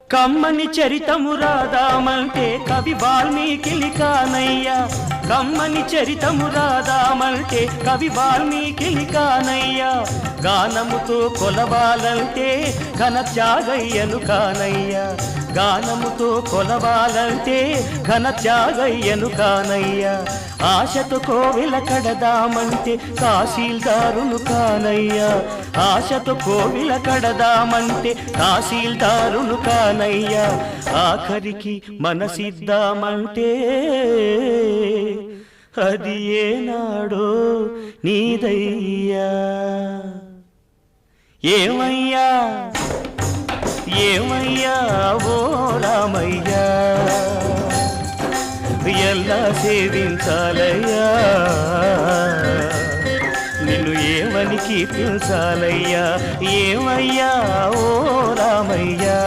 కమ్మని చరితము రాదామంటే కవి వాల్మీకి కానయ్యా కమ్మని చరితము రాదామంటే కవి వాల్మీకి కానయ్యా గానముతో కొలవాలంటే ఘన త్యాగయ్యను కానయ్యా గానముతో కొలవాలంటే ఘన త్యాగయ్యను కానయ్యా ఆశతో కోవెల కడదామంటే తహసీల్దారును కానయ్యా ఆశతో కోవెల కడదామంటే తహసీల్దారును కానయ్యా ఆఖరికి మనసిద్దామంటే అది ఏనాడో నీదయ్యా ఏమయ్యా ఏమయ్యా ఓ రామయ్యా ఎలా సేవించాలయ్యా నిన్ను ఏమని కీర్తించాలయ్యా ఏమయ్యా ఓ రామయ్యా